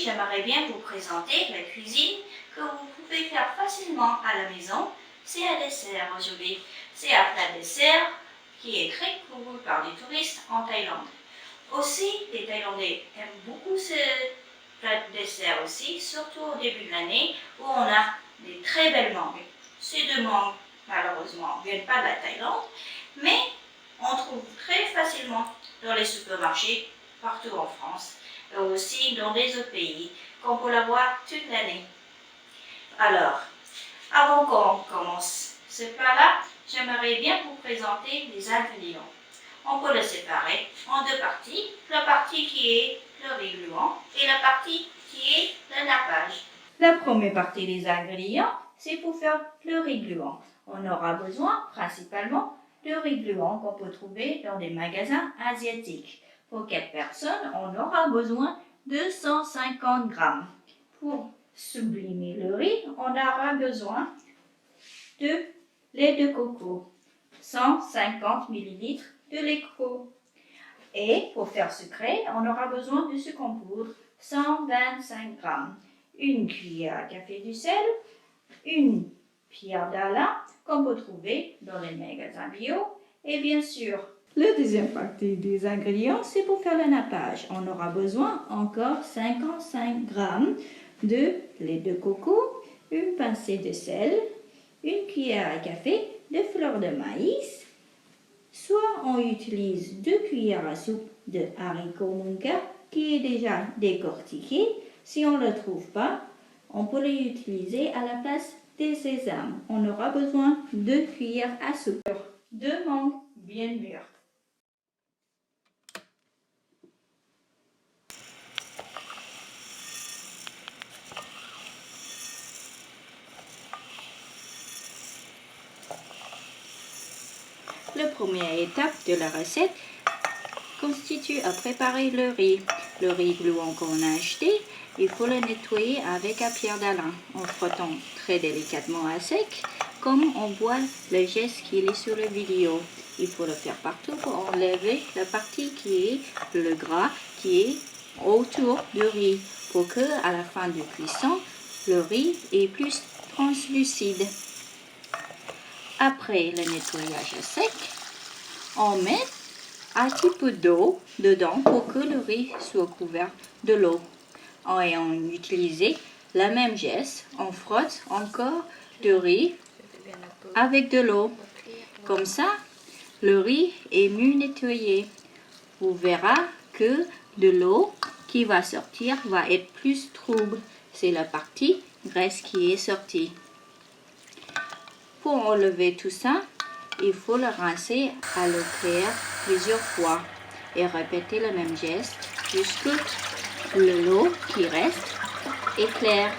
j'aimerais bien vous présenter la cuisine que vous pouvez faire facilement à la maison. C'est un dessert aujourd'hui. C'est un plat dessert qui est très couru par les touristes en Thaïlande. Aussi, les Thaïlandais aiment beaucoup ce plat dessert aussi, surtout au début de l'année où on a des très belles mangues. Ces deux mangues, malheureusement, ne viennent pas de la Thaïlande, mais on trouve très facilement dans les supermarchés partout en France et aussi dans des autres pays qu'on peut l'avoir toute l'année. Alors, avant qu'on commence ce plat-là, j'aimerais bien vous présenter les ingrédients. On peut le séparer en deux parties, la partie qui est le riz gluant et la partie qui est le nappage. La première partie des ingrédients, c'est pour faire le riz gluant. On aura besoin principalement de riz gluant qu'on peut trouver dans des magasins asiatiques. Pour 4 personnes, on aura besoin de 150 grammes. Pour sublimer le riz, on aura besoin de lait de coco, 150 ml de lait de coco. Et pour faire sucré, on aura besoin de sucre en poudre, 125 grammes. Une cuillère à café du sel, une pierre d'Alain qu'on peut trouver dans les magasins bio et bien sûr, la deuxième partie des ingrédients, c'est pour faire le nappage. On aura besoin encore 55 grammes de lait de coco, une pincée de sel, une cuillère à café de fleur de maïs. Soit on utilise 2 cuillères à soupe de haricots munka qui est déjà décortiqué. Si on ne le trouve pas, on peut l'utiliser à la place des sésames. On aura besoin de 2 cuillères à soupe. 2 mangues bien mûres. La première étape de la recette constitue à préparer le riz. Le riz gluant qu'on a acheté, il faut le nettoyer avec la pierre d'Alain en frottant très délicatement à sec, comme on voit le geste qu'il est sur la vidéo. Il faut le faire partout pour enlever la partie qui est le gras qui est autour du riz, pour que à la fin de cuisson, le riz est plus translucide. Après le nettoyage à sec, on met un petit peu d'eau dedans pour que le riz soit couvert de l'eau. Et on utilise la même geste, on frotte encore du riz avec de l'eau. Comme ça, le riz est mieux nettoyé. Vous verrez que de l'eau qui va sortir va être plus trouble. C'est la partie graisse qui est sortie. Pour enlever tout ça, il faut le rincer à l'eau claire plusieurs fois et répéter le même geste jusqu'à l'eau qui reste est claire.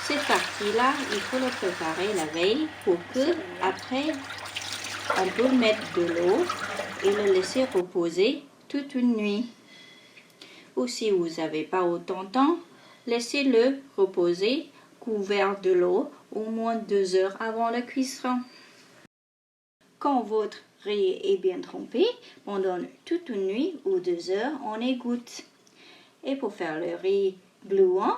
Cette partie-là, il faut le préparer la veille pour que après on peut mettre de l'eau et le laisser reposer toute une nuit. Ou si vous n'avez pas autant de temps, laissez-le reposer couvert de l'eau au moins 2 heures avant la cuisson. Quand votre riz est bien trempé, pendant toute une nuit ou 2 heures, on égoutte. Et pour faire le riz gluant,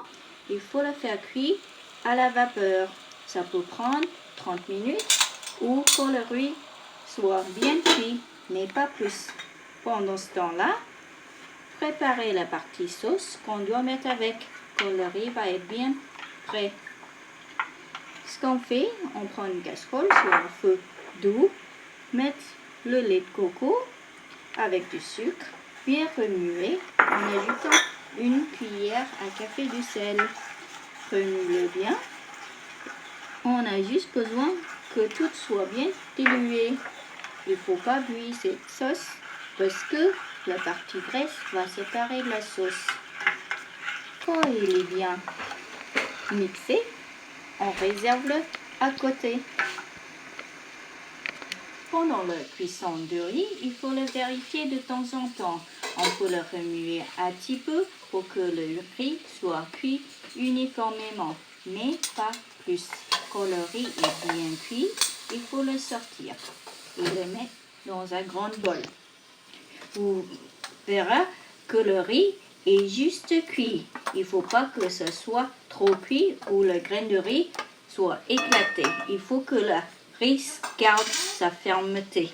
il faut le faire cuire à la vapeur. Ça peut prendre 30 minutes ou que le riz soit bien cuit, mais pas plus. Pendant ce temps-là, préparez la partie sauce qu'on doit mettre avec, quand le riz va être bien prêt. Ce qu'on fait, on prend une casserole sur un feu doux, mettre le lait de coco avec du sucre, bien remuer en ajoutant une cuillère à café de sel. Remuez bien. On a juste besoin que tout soit bien dilué. Il ne faut pas bouillir cette sauce parce que la partie graisse va séparer de la sauce. Quand il est bien mixé, on réserve-le à côté. Pendant la cuisson du riz, il faut le vérifier de temps en temps. On peut le remuer un petit peu pour que le riz soit cuit uniformément, mais pas plus. Quand le riz est bien cuit, il faut le sortir et le mettre dans un grand bol. Vous verrez que le riz est juste cuit. Il ne faut pas que ce soit trop cuit ou le grain de riz soit éclaté. Il faut que le riz garde sa fermeté.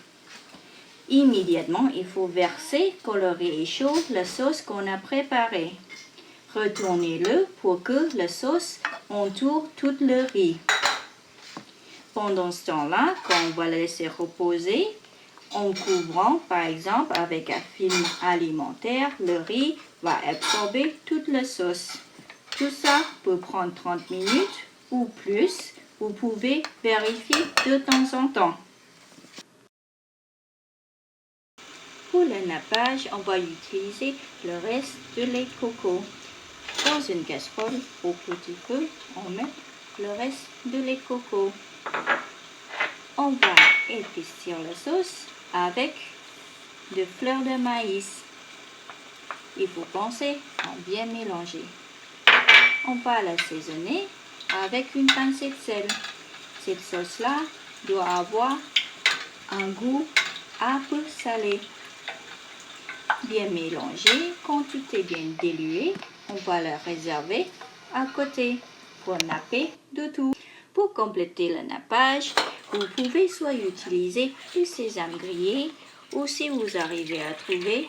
Immédiatement, il faut verser, quand le riz est chaud, la sauce qu'on a préparée. Retournez-le pour que la sauce entoure tout le riz. Pendant ce temps-là, quand on va le laisser reposer, en couvrant par exemple avec un film alimentaire, le riz va absorber toute la sauce. Tout ça peut prendre 30 minutes ou plus. Vous pouvez vérifier de temps en temps. Pour le nappage, on va utiliser le reste de lait de coco. Dans une casserole au petit feu, on met le reste de lait de coco. On va épaissir la sauce avec de fleurs de maïs. Il faut penser à bien mélanger. On va l'assaisonner avec une pincée de sel. Cette sauce-là doit avoir un goût un peu salé. Bien mélangé, quand tout est bien dilué, on va le réserver à côté pour napper de tout. Pour compléter le nappage, vous pouvez soit utiliser du sésame grillé ou si vous arrivez à trouver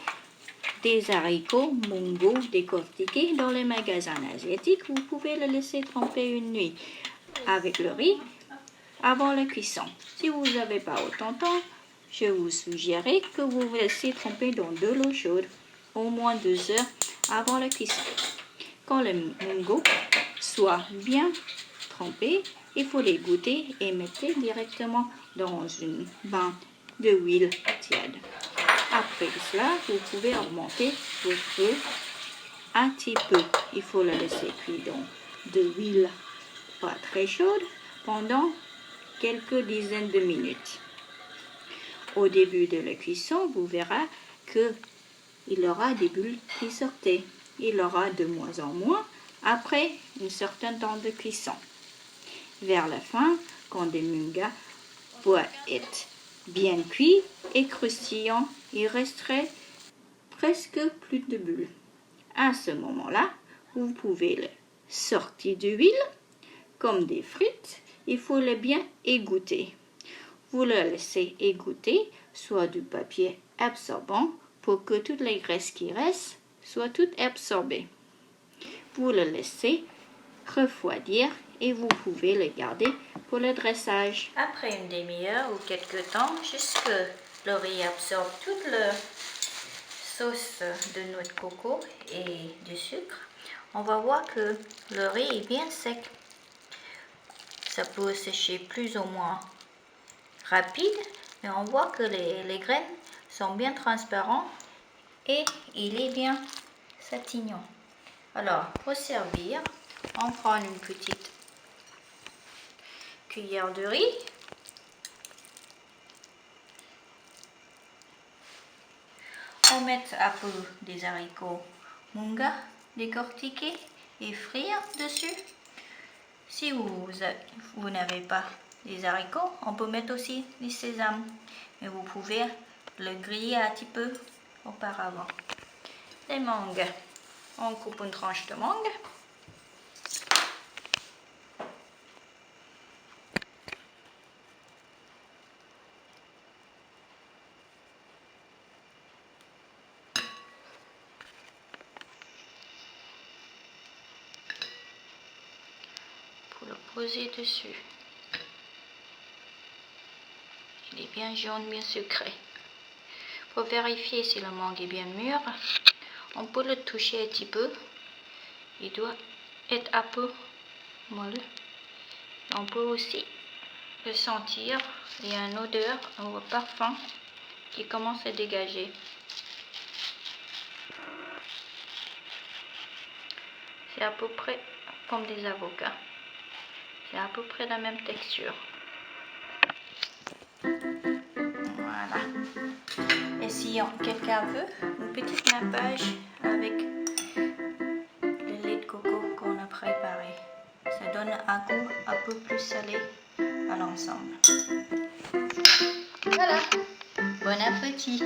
des haricots mungo décortiqués dans les magasins asiatiques, vous pouvez le laisser tremper une nuit avec le riz avant la cuisson. Si vous n'avez pas autant de temps, je vous suggérerais que vous laissez tremper dans de l'eau chaude au moins 2 heures avant la cuisson. Quand le mungo soit bien trempé, il faut les goûter et mettre directement dans une bain d'huile tiède. Après cela, vous pouvez augmenter votre feu un petit peu. Il faut le laisser cuire dans de l'huile pas très chaude pendant quelques dizaines de minutes. Au début de la cuisson, vous verrez qu'il y aura des bulles qui sortaient. Il y aura de moins en moins après un certain temps de cuisson. Vers la fin, quand des mungas vont être bien cuits et croustillants, il resterait presque plus de bulles. À ce moment-là, vous pouvez le sortir de l'huile comme des frites. Il faut le bien égoutter. Vous le laissez égoutter soit du papier absorbant pour que toutes les graisses qui restent soient toutes absorbées. Vous le laissez refroidir et vous pouvez le garder pour le dressage. Après une demi-heure ou quelques temps, jusque le riz absorbe toute la sauce de noix de coco et du sucre, on va voir que le riz est bien sec. Ça peut sécher plus ou moins rapide, mais on voit que les graines sont bien transparentes et il est bien satinant. Alors, pour servir, on prend une petite cuillère de riz. On met un peu des haricots munga décortiqués et frire dessus. Si vous n'avez pas des haricots, on peut mettre aussi du sésame. Mais vous pouvez le griller un petit peu auparavant. Les mangues. On coupe une tranche de mangue. Pour le poser dessus. Il est bien jaune, bien sucré. Pour vérifier si le mangue est bien mûr, on peut le toucher un petit peu. Il doit être un peu molle. On peut aussi le sentir. Il y a une odeur, un parfum qui commence à dégager. C'est à peu près comme des avocats. C'est à peu près la même texture. Voilà. Et si quelqu'un veut une petite nappage avec le lait de coco qu'on a préparé, ça donne un goût un peu plus salé à l'ensemble. Voilà, bon appétit!